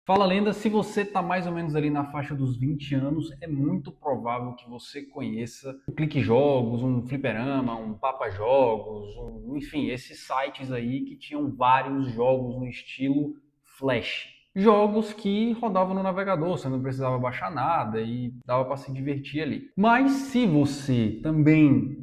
Fala lenda, se você está mais ou menos ali na faixa dos 20 anos, é muito provável que você conheça um Clique Jogos, um Fliperama, um Papa Jogos, enfim, esses sites aí que tinham vários jogos no estilo Flash. Jogos que rodavam no navegador, você não precisava baixar nada e dava para se divertir ali. Mas se você também,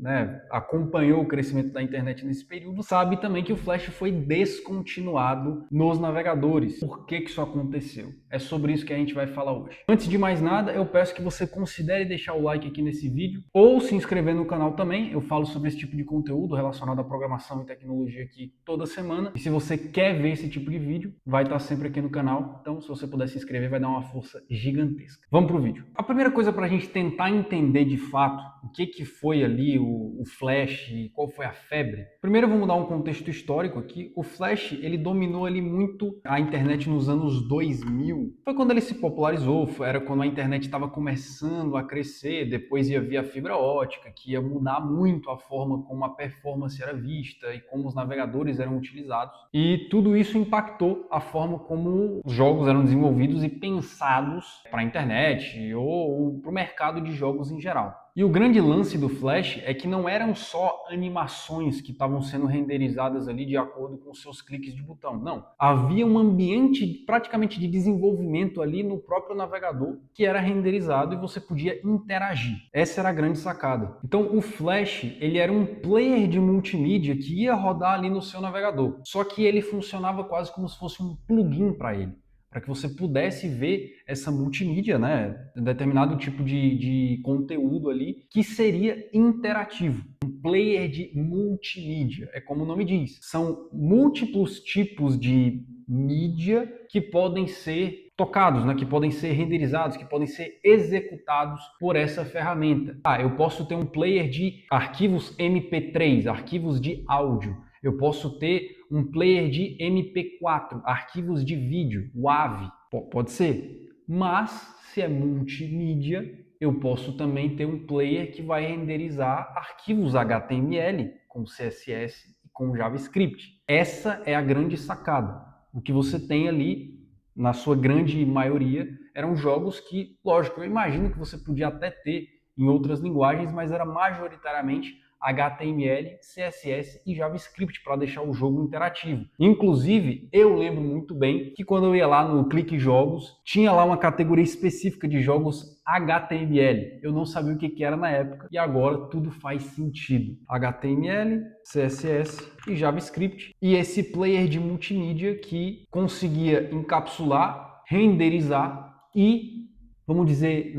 acompanhou o crescimento da internet nesse período, sabe também que o Flash foi descontinuado nos navegadores. Por que isso aconteceu? É sobre isso que a gente vai falar hoje. Antes de mais nada, eu peço que você considere deixar o like aqui nesse vídeo ou se inscrever no canal também. Eu falo sobre esse tipo de conteúdo relacionado à programação e tecnologia aqui toda semana. E se você quer ver esse tipo de vídeo, vai estar sempre aqui no canal. Então, se você puder se inscrever, vai dar uma força gigantesca. Vamos pro vídeo. A primeira coisa para a gente tentar entender de fato o que foi ali o Flash e qual foi a febre. Primeiro, vamos dar um contexto histórico aqui. O Flash, ele dominou ali muito a internet nos anos 2000. Foi quando ele se popularizou, era quando a internet estava começando a crescer, depois ia vir a fibra ótica, que ia mudar muito a forma como a performance era vista e como os navegadores eram utilizados. E tudo isso impactou a forma como os jogos eram desenvolvidos e pensados para a internet ou para o mercado de jogos em geral. E o grande lance do Flash é que não eram só animações que estavam sendo renderizadas ali de acordo com seus cliques de botão. Não. Havia um ambiente praticamente de desenvolvimento ali no próprio navegador que era renderizado e você podia interagir. Essa era a grande sacada. Então o Flash, ele era um player de multimídia que ia rodar ali no seu navegador. Só que ele funcionava quase como se fosse um plugin para ele, para que você pudesse ver essa multimídia, né? Determinado tipo de conteúdo ali que seria interativo. Um player de multimídia, é como o nome diz. São múltiplos tipos de mídia que podem ser tocados, né? Que podem ser renderizados, que podem ser executados por essa ferramenta. Eu posso ter um player de arquivos MP3, arquivos de áudio. Eu posso ter um player de MP4, arquivos de vídeo, WAV, pode ser. Mas, se é multimídia, eu posso também ter um player que vai renderizar arquivos HTML com CSS e com JavaScript. Essa é a grande sacada. O que você tem ali, na sua grande maioria, eram jogos que, lógico, eu imagino que você podia até ter em outras linguagens, mas era majoritariamente HTML, CSS e JavaScript para deixar o jogo interativo. Inclusive, eu lembro muito bem que quando eu ia lá no Clique Jogos, tinha lá uma categoria específica de jogos HTML. Eu não sabia o que era na época e agora tudo faz sentido. HTML, CSS e JavaScript. E esse player de multimídia que conseguia encapsular, renderizar e, vamos dizer,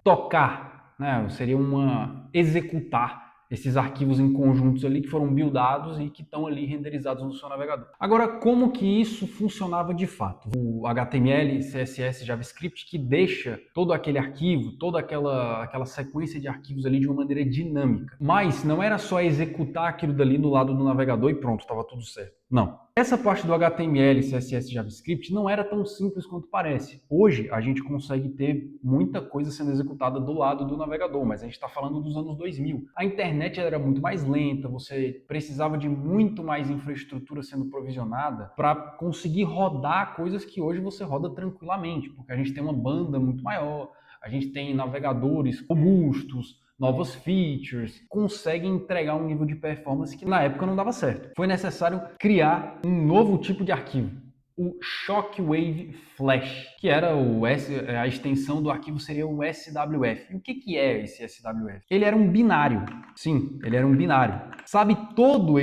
tocar, seria executar esses arquivos em conjuntos ali que foram buildados e que estão ali renderizados no seu navegador. Agora, como que isso funcionava de fato? O HTML, CSS, JavaScript que deixa todo aquele arquivo, toda aquela sequência de arquivos ali de uma maneira dinâmica. Mas não era só executar aquilo dali no lado do navegador e pronto, estava tudo certo. Não. Essa parte do HTML, CSS e JavaScript não era tão simples quanto parece. Hoje a gente consegue ter muita coisa sendo executada do lado do navegador, mas a gente está falando dos anos 2000. A internet era muito mais lenta, você precisava de muito mais infraestrutura sendo provisionada para conseguir rodar coisas que hoje você roda tranquilamente, porque a gente tem uma banda muito maior, a gente tem navegadores robustos, novas features, conseguem entregar um nível de performance que na época não dava certo. Foi necessário criar um novo tipo de arquivo, o Shockwave Flash, que era a extensão do arquivo seria o SWF. E o que é esse SWF? Ele era um binário. Sim, ele era um binário. Sabe todos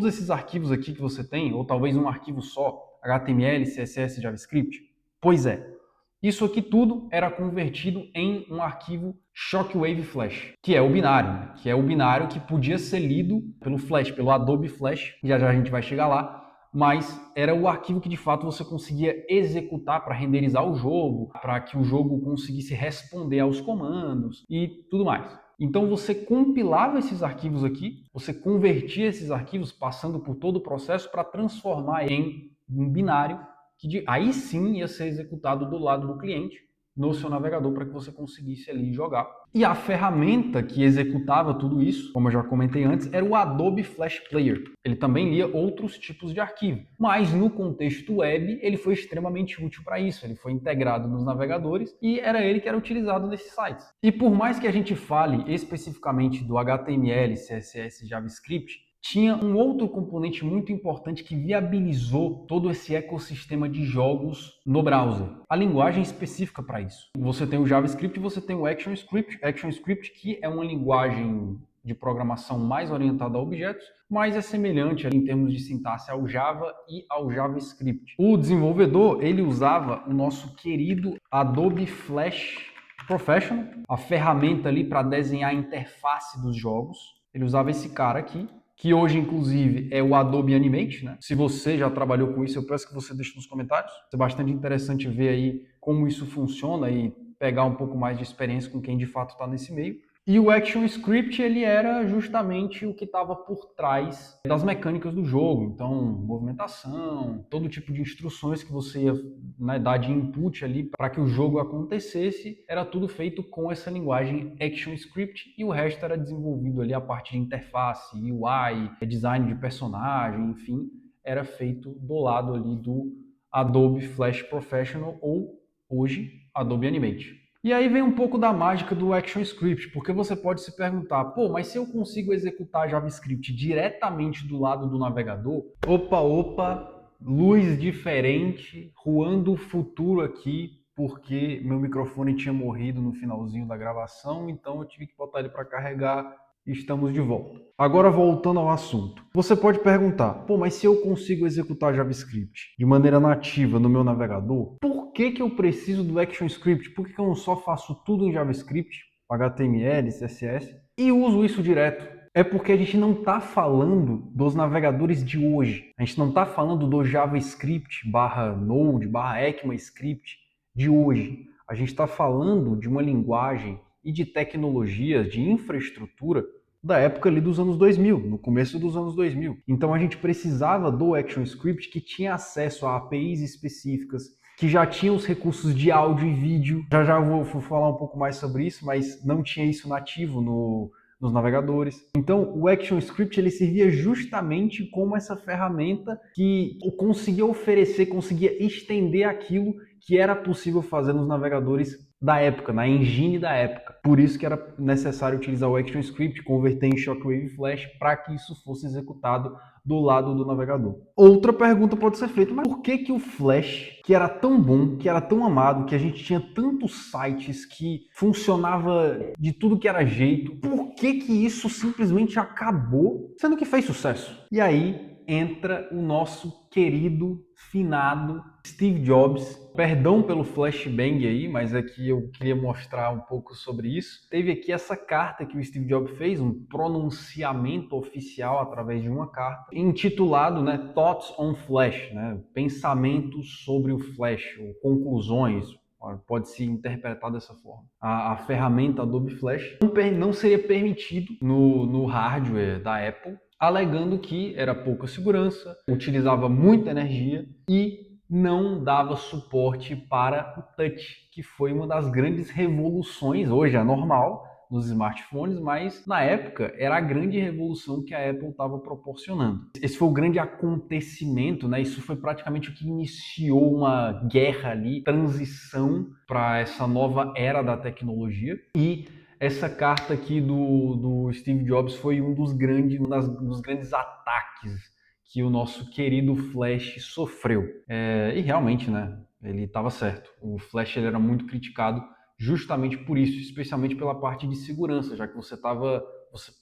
esses arquivos aqui que você tem, ou talvez um arquivo só, HTML, CSS, JavaScript? Pois é. Isso aqui tudo era convertido em um arquivo Shockwave Flash, que é o binário, que é o binário que podia ser lido pelo Flash, pelo Adobe Flash, já já a gente vai chegar lá, mas era o arquivo que de fato você conseguia executar para renderizar o jogo, para que o jogo conseguisse responder aos comandos e tudo mais. Então você compilava esses arquivos aqui, você convertia esses arquivos passando por todo o processo para transformar em um binário que aí sim ia ser executado do lado do cliente no seu navegador para que você conseguisse ali jogar. E a ferramenta que executava tudo isso, como eu já comentei antes, era o Adobe Flash Player. Ele também lia outros tipos de arquivo, mas no contexto web ele foi extremamente útil para isso. Ele foi integrado nos navegadores e era ele que era utilizado nesses sites. E por mais que a gente fale especificamente do HTML, CSS, JavaScript, tinha um outro componente muito importante que viabilizou todo esse ecossistema de jogos no browser. A linguagem específica para isso. Você tem o JavaScript e você tem o ActionScript. ActionScript, que é uma linguagem de programação mais orientada a objetos, mas é semelhante em termos de sintaxe ao Java e ao JavaScript. O desenvolvedor, ele usava o nosso querido Adobe Flash Professional, a ferramenta ali para desenhar a interface dos jogos. Ele usava esse cara aqui, que hoje, inclusive, é o Adobe Animate, né? Se você já trabalhou com isso, eu peço que você deixe nos comentários. É bastante interessante ver aí como isso funciona e pegar um pouco mais de experiência com quem de fato está nesse meio. E o ActionScript, ele era justamente o que estava por trás das mecânicas do jogo. Então, movimentação, todo tipo de instruções que você ia, né, dar de input ali para que o jogo acontecesse, era tudo feito com essa linguagem ActionScript e o resto era desenvolvido ali a parte de interface, UI, design de personagem, enfim, era feito do lado ali do Adobe Flash Professional ou, hoje, Adobe Animate. E aí vem um pouco da mágica do ActionScript, porque você pode se perguntar, pô, mas se eu consigo executar JavaScript diretamente do lado do navegador, opa, luz diferente, ruando o futuro aqui, porque meu microfone tinha morrido no finalzinho da gravação, então eu tive que botar ele para carregar e estamos de volta. Agora voltando ao assunto. Você pode perguntar, pô, mas se eu consigo executar JavaScript de maneira nativa no meu navegador, por que eu preciso do ActionScript? Por que eu não só faço tudo em JavaScript, HTML, CSS, e uso isso direto? É porque a gente não está falando dos navegadores de hoje. A gente não está falando do JavaScript /Node ECMAScript de hoje. A gente está falando de uma linguagem e de tecnologias, de infraestrutura da época ali dos anos 2000, no começo dos anos 2000. Então a gente precisava do ActionScript que tinha acesso a APIs específicas, que já tinha os recursos de áudio e vídeo. Já vou falar um pouco mais sobre isso, mas não tinha isso nativo nos navegadores. Então, o ActionScript ele servia justamente como essa ferramenta que conseguia oferecer, conseguia estender aquilo que era possível fazer nos navegadores da época, na engine da época. Por isso que era necessário utilizar o ActionScript, converter em Shockwave Flash para que isso fosse executado do lado do navegador. Outra pergunta pode ser feita, mas por que o Flash, que era tão bom, que era tão amado, que a gente tinha tantos sites, que funcionava de tudo que era jeito, por que isso simplesmente acabou, sendo que fez sucesso? E aí entra o nosso querido, finado Steve Jobs. Perdão pelo flashbang aí, mas aqui eu queria mostrar um pouco sobre isso. Teve aqui essa carta que o Steve Jobs fez, um pronunciamento oficial através de uma carta, intitulado, né, Thoughts on Flash, né, pensamentos sobre o Flash, ou conclusões, pode se interpretar dessa forma. A ferramenta Adobe Flash não seria permitido no hardware da Apple, alegando que era pouca segurança, utilizava muita energia e não dava suporte para o touch, que foi uma das grandes revoluções, hoje é normal nos smartphones, mas na época era a grande revolução que a Apple estava proporcionando. Esse foi o grande acontecimento, né? Isso foi praticamente o que iniciou uma guerra ali, transição para essa nova era da tecnologia. E essa carta aqui do Steve Jobs foi um dos grandes ataques que o nosso querido Flash sofreu. E realmente, né, ele estava certo. O Flash ele era muito criticado justamente por isso, especialmente pela parte de segurança, já que você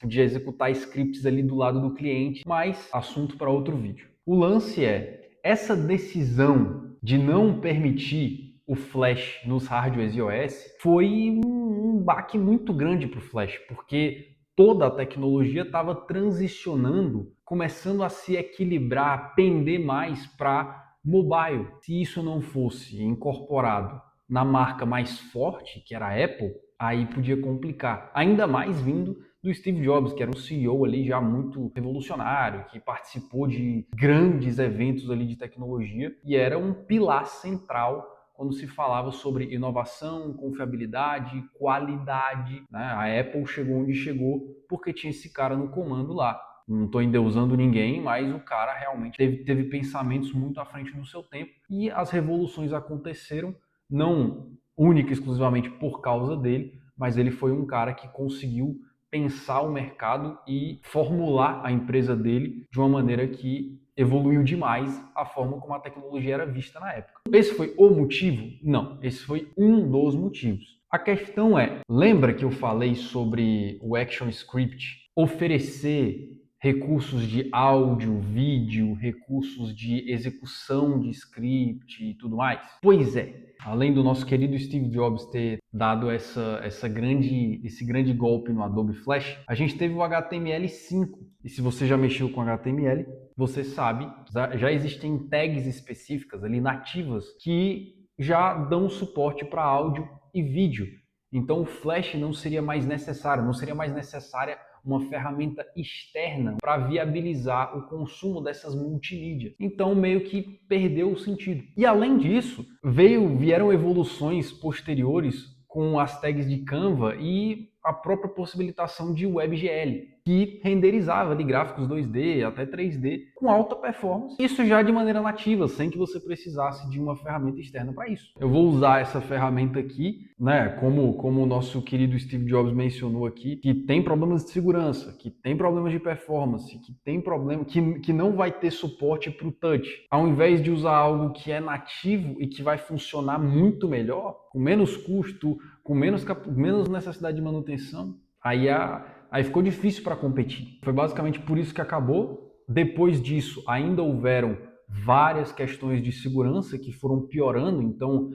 podia executar scripts ali do lado do cliente, mas assunto para outro vídeo. O lance é, essa decisão de não permitir o Flash nos hardwares iOS foi um baque muito grande para o Flash, porque toda a tecnologia estava transicionando, começando a se equilibrar, a pender mais para mobile. Se isso não fosse incorporado na marca mais forte, que era a Apple, aí podia complicar. Ainda mais vindo do Steve Jobs, que era um CEO ali já muito revolucionário, que participou de grandes eventos ali de tecnologia e era um pilar central quando se falava sobre inovação, confiabilidade, qualidade, né? A Apple chegou onde chegou porque tinha esse cara no comando lá. Não estou endeusando ninguém, mas o cara realmente teve pensamentos muito à frente do seu tempo e as revoluções aconteceram não única e exclusivamente por causa dele, mas ele foi um cara que conseguiu pensar o mercado e formular a empresa dele de uma maneira que evoluiu demais a forma como a tecnologia era vista na época. Esse foi o motivo? Não, esse foi um dos motivos. A questão é, lembra que eu falei sobre o ActionScript oferecer recursos de áudio, vídeo, recursos de execução de script e tudo mais? Pois é, além do nosso querido Steve Jobs ter dado esse grande golpe no Adobe Flash, a gente teve o HTML5. E se você já mexeu com HTML, você sabe, já existem tags específicas ali nativas que já dão suporte para áudio e vídeo. Então o Flash não seria mais necessário, não seria mais necessária uma ferramenta externa para viabilizar o consumo dessas multimídias. Então meio que perdeu o sentido. E além disso, vieram evoluções posteriores com as tags de Canva e a própria possibilitação de WebGL, que renderizava ali gráficos 2D até 3D com alta performance. Isso já de maneira nativa, sem que você precisasse de uma ferramenta externa para isso. Eu vou usar essa ferramenta aqui, né, como o nosso querido Steve Jobs mencionou aqui, que tem problemas de segurança, que tem problemas de performance, que tem problema que não vai ter suporte para o touch. Ao invés de usar algo que é nativo e que vai funcionar muito melhor, com menos custo, com menos necessidade de manutenção, aí ficou difícil para competir. Foi basicamente por isso que acabou. Depois disso, ainda houveram várias questões de segurança que foram piorando. Então,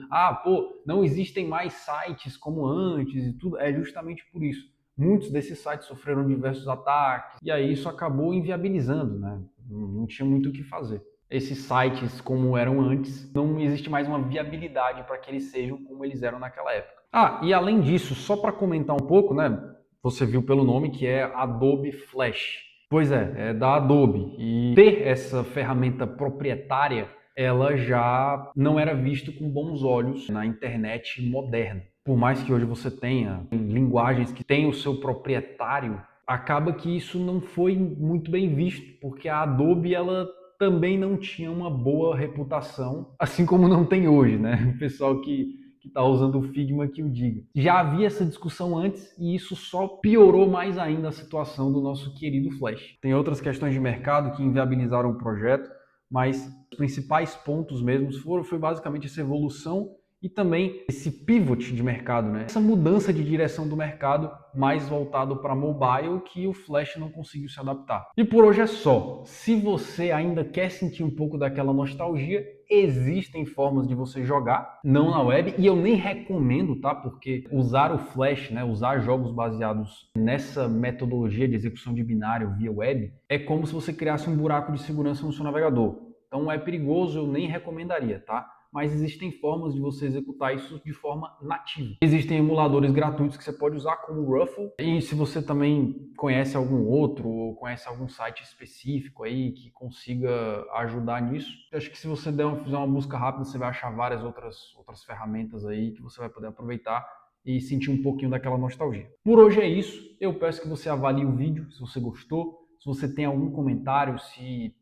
não existem mais sites como antes e tudo. É justamente por isso. Muitos desses sites sofreram diversos ataques e aí isso acabou inviabilizando, né? Não tinha muito o que fazer. Esses sites como eram antes, não existe mais uma viabilidade para que eles sejam como eles eram naquela época. E além disso, só para comentar um pouco, né? Você viu pelo nome que é Adobe Flash. Pois é da Adobe. E ter essa ferramenta proprietária, ela já não era visto com bons olhos na internet moderna. Por mais que hoje você tenha linguagens que têm o seu proprietário, acaba que isso não foi muito bem visto, porque a Adobe, ela também não tinha uma boa reputação, assim como não tem hoje, né? O pessoal que está usando o Figma que o diga. Já havia essa discussão antes e isso só piorou mais ainda a situação do nosso querido Flash. Tem outras questões de mercado que inviabilizaram o projeto, mas os principais pontos mesmos foi basicamente essa evolução e também esse pivot de mercado, né? Essa mudança de direção do mercado mais voltado para mobile que o Flash não conseguiu se adaptar. E por hoje é só. Se você ainda quer sentir um pouco daquela nostalgia, existem formas de você jogar, não na web, e eu nem recomendo, tá? Porque usar o Flash, né, usar jogos baseados nessa metodologia de execução de binário via web, é como se você criasse um buraco de segurança no seu navegador. Então é perigoso, eu nem recomendaria, tá? Mas existem formas de você executar isso de forma nativa. Existem emuladores gratuitos que você pode usar, como o Ruffle, e se você também conhece algum outro, ou conhece algum site específico aí que consiga ajudar nisso, eu acho que se você fizer uma busca rápida, você vai achar várias outras ferramentas aí que você vai poder aproveitar e sentir um pouquinho daquela nostalgia. Por hoje é isso, eu peço que você avalie o vídeo, se você gostou, se você tem algum comentário, se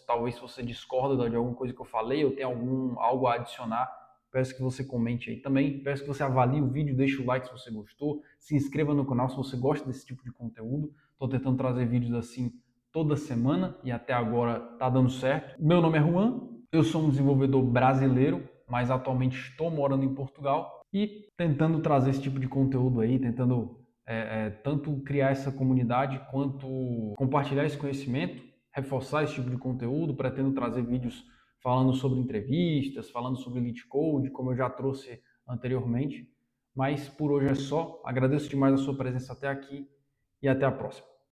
talvez você discorda de alguma coisa que eu falei ou tem algo a adicionar, peço que você comente aí também. Peço que você avalie o vídeo, deixe o like se você gostou, se inscreva no canal se você gosta desse tipo de conteúdo. Estou tentando trazer vídeos assim toda semana e até agora está dando certo. Meu nome é Juan, eu sou um desenvolvedor brasileiro, mas atualmente estou morando em Portugal e tentando trazer esse tipo de conteúdo aí, tentando tanto criar essa comunidade quanto compartilhar esse conhecimento, reforçar esse tipo de conteúdo. Pretendo trazer vídeos falando sobre entrevistas, falando sobre LeetCode, como eu já trouxe anteriormente. Mas por hoje é só. Agradeço demais a sua presença até aqui e até a próxima.